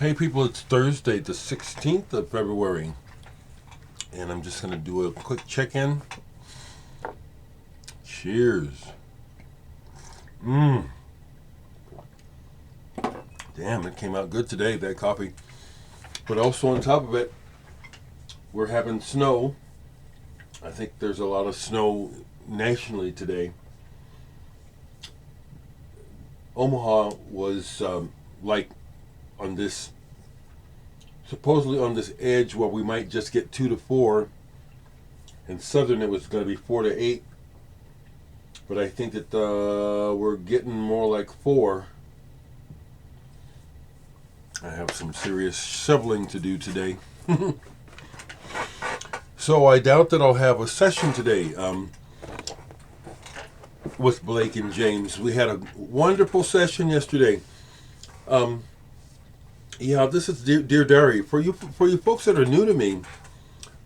Hey people, it's Thursday, the 16th of February, and I'm just going to do a quick check-in. Cheers. Damn, it came out good today, that coffee. But also on top of it, we're having snow. I think there's a lot of snow nationally today. Omaha was like on this, supposedly on this edge where we might just get 2 to 4. In southern it was going to be 4 to 8. But I think that we're getting more like 4. I have some serious shoveling to do today. So I doubt that I'll have a session today with Blake and James. We had a wonderful session yesterday. Yeah, this is Dear Diary. For you folks that are new to me,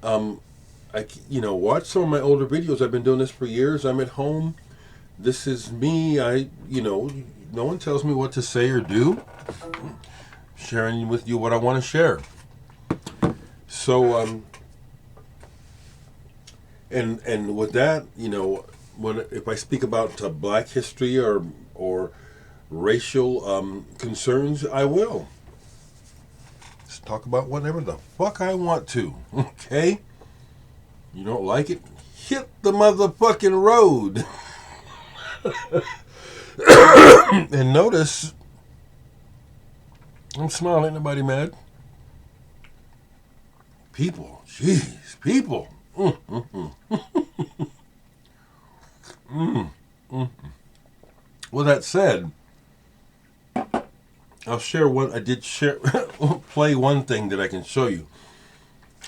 watch some of my older videos. I've been doing this for years. I'm at home. This is me. No one tells me what to say or do. Sharing with you what I want to share. So, and with that, if I speak about Black history or racial concerns, I will. Just talk about whatever the fuck I want to. Okay? You don't like it? Hit the motherfucking road. And notice, I'm smiling, ain't nobody mad. People, jeez, people. Well, that said, I'll share one. I did play one thing that I can show you.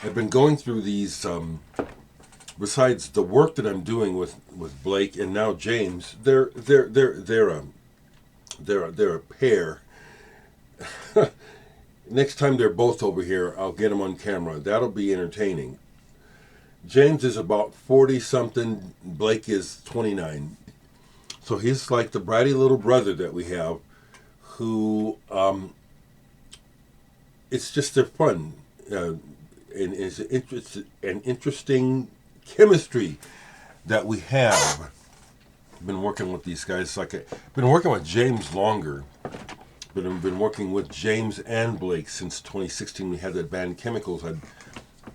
I've been going through these. Besides the work that I'm doing with Blake and now James, they're a pair. Next time they're both over here, I'll get them on camera. That'll be entertaining. James is about 40-something. Blake is 29. So he's like the bratty little brother that we have, who it's just they're fun, and it's an interesting chemistry that we have. I've been working with these guys. I've been working with James longer, but I've been working with James and Blake since 2016. We had that band Chemicals.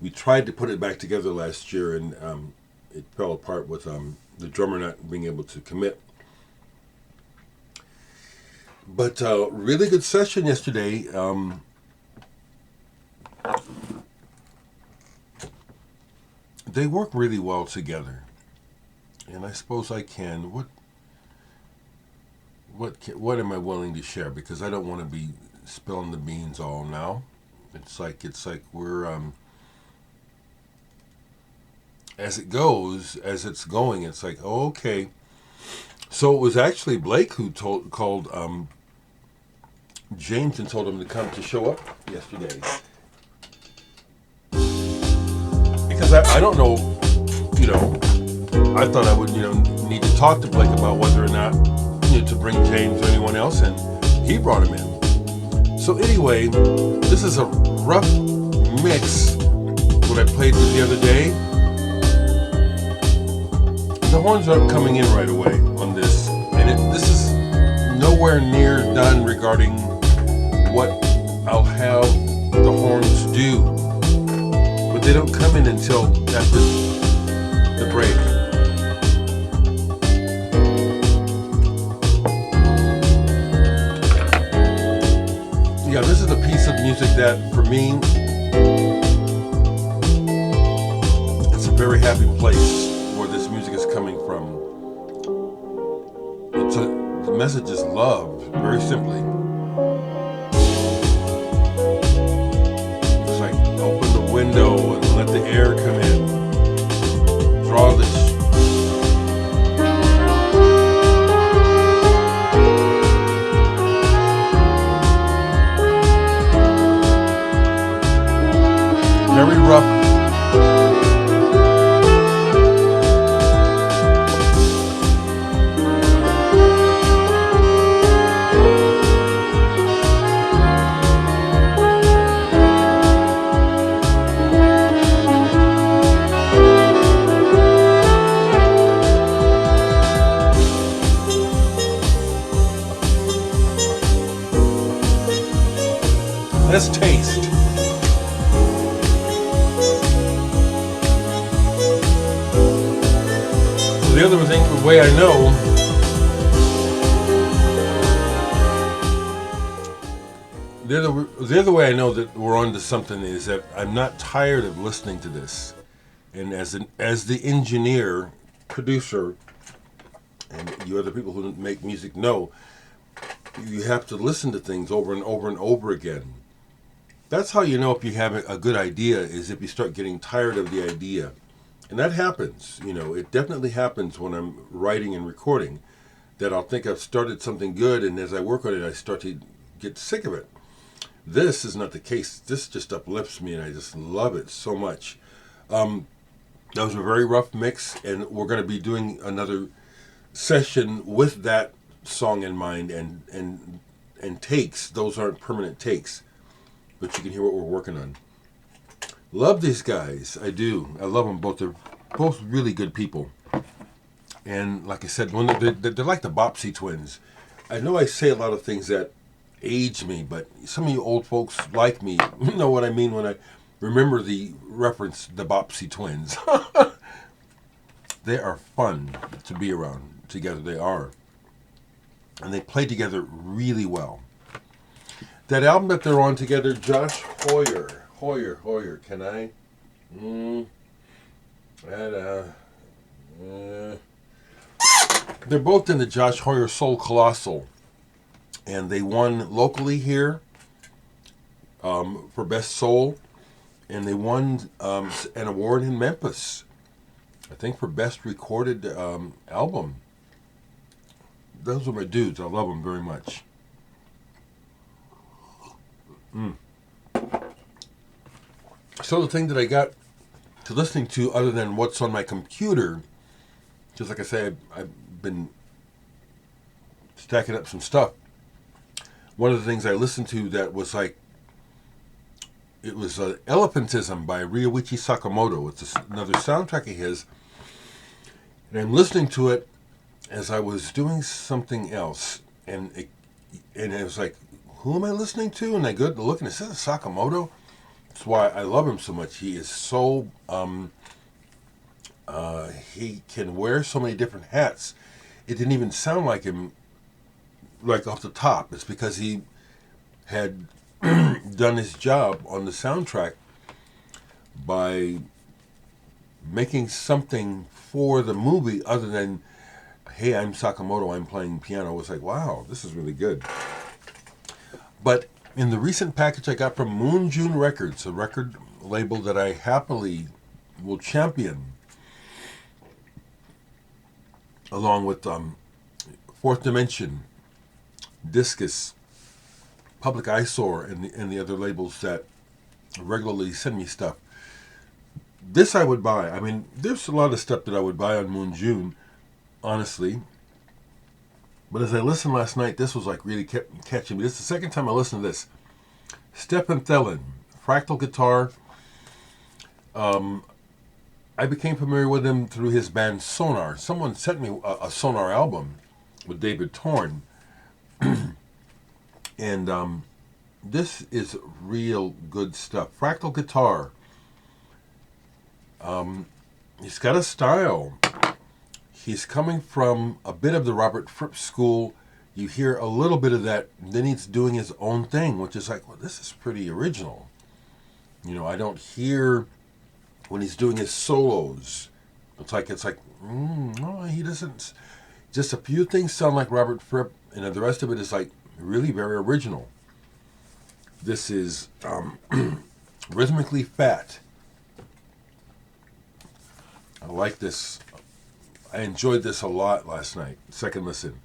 We tried to put it back together last year, and it fell apart with the drummer not being able to commit. But really good session yesterday. They work really well together, and I suppose I can. What am I willing to share? Because I don't want to be spilling the beans all now. It's like we're as it goes, as it's going. It's like, oh, okay. So it was actually Blake who called James and told him to show up yesterday. Because I don't know, I thought I would, need to talk to Blake about whether or not, to bring James or anyone else, and he brought him in. So anyway, this is a rough mix, what I played with the other day. The horns aren't coming in right away on this, and this is nowhere near done regarding what I'll have the horns do. But they don't come in until after the break. Yeah, this is a piece of music that, for me, it's a very happy place where this music is coming from. The message is love, very simply. It's like open the window and let the air come in. Draw the very rough. That's taste. The other way I know, the other way I know that we're onto something is that I'm not tired of listening to this, and as the engineer, producer, and you other people who make music know, you have to listen to things over and over and over again. That's how you know if you have a good idea, is if you start getting tired of the idea. And that happens, it definitely happens when I'm writing and recording, that I'll think I've started something good, and as I work on it, I start to get sick of it. This is not the case. This just uplifts me, and I just love it so much. That was a very rough mix, and we're going to be doing another session with that song in mind, and takes. Those aren't permanent takes, but you can hear what we're working on. Love these guys. I do. I love them both. They're both really good people. And like I said, they're like the Bopsy twins. I know I say a lot of things that age me, but some of you old folks like me know what I mean when I remember the reference, the Bopsy twins. They are fun to be around together. They are. And they play together really well. That album that they're on together, Josh Hoyer, can I? They're both in the Josh Hoyer Soul Colossal, and they won locally here for Best Soul, and they won an award in Memphis, I think, for Best Recorded Album. Those are my dudes. I love them very much. So the thing that I got to listening to, other than what's on my computer, because like I say, I've been stacking up some stuff. One of the things I listened to that was like, it was Elephantism by Ryuichi Sakamoto. It's another soundtrack of his. And I'm listening to it as I was doing something else. And it was like, who am I listening to? And I go to look, and it says Sakamoto. That's why I love him so much. He is so, he can wear so many different hats. It didn't even sound like him, like off the top. It's because he had done his job on the soundtrack by making something for the movie other than, hey, I'm Sakamoto, I'm playing piano. It was like, wow, this is really good. But in the recent package I got from Moon June Records, a record label that I happily will champion, along with Fourth Dimension, Discus, Public Eyesore, and the other labels that regularly send me stuff. This I would buy. I mean, there's a lot of stuff that I would buy on Moon June, honestly. But as I listened last night, this was like really kept catching me. This is the second time I listened to this. Stephan Thelen, Fractal guitar. I became familiar with him through his band Sonar. Someone sent me a Sonar album with David Torn. And this is real good stuff. Fractal guitar. He's got a style. He's coming from a bit of the Robert Fripp school. You hear a little bit of that. Then he's doing his own thing, which is like, well, this is pretty original. I don't hear when he's doing his solos. It's like, no, he doesn't. Just a few things sound like Robert Fripp, and the rest of it is like really very original. This is rhythmically fat. I like this. I enjoyed this a lot last night. Second listen.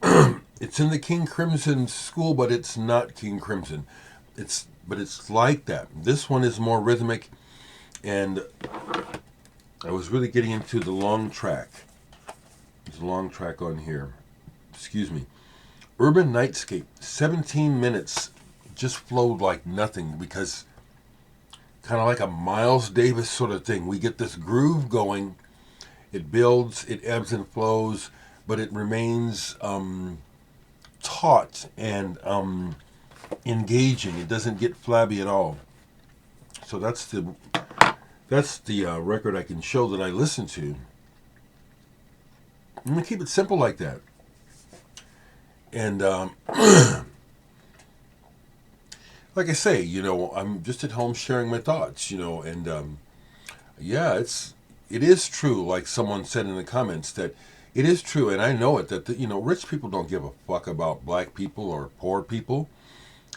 It's in the King Crimson school, but it's not King Crimson. But it's like that. This one is more rhythmic, and I was really getting into the long track. There's a long track on here. Excuse me. Urban Nightscape. 17 minutes just flowed like nothing, because kind of like a Miles Davis sort of thing. We get this groove going. It builds, it ebbs and flows, but it remains taut and engaging. It doesn't get flabby at all. So that's the record I can show that I listen to. I'm gonna keep it simple like that. And like I say, I'm just at home sharing my thoughts, and yeah, it is true. Like someone said in the comments, that it is true, and I know it, that rich people don't give a fuck about black people or poor people,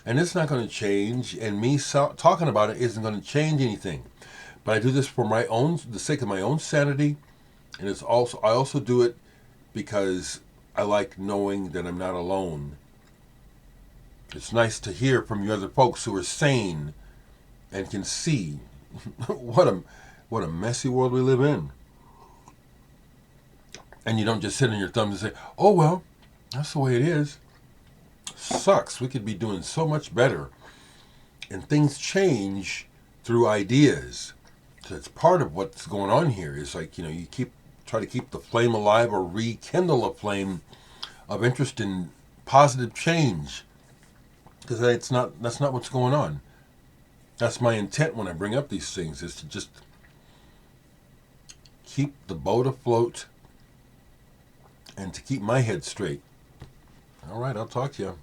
and it's not going to change. And me talking about it isn't going to change anything. But I do this for the sake of my own sanity, and I also do it because I like knowing that I'm not alone. It's nice to hear from you other folks who are sane and can see what a messy world we live in. And you don't just sit on your thumbs and say, "Oh well, that's the way it is." Sucks. We could be doing so much better. And things change through ideas. So it's part of what's going on here. Is like, you try to keep the flame alive, or rekindle a flame of interest in positive change. Because that's not what's going on. That's my intent when I bring up these things, is to just keep the boat afloat and to keep my head straight. All right, I'll talk to you.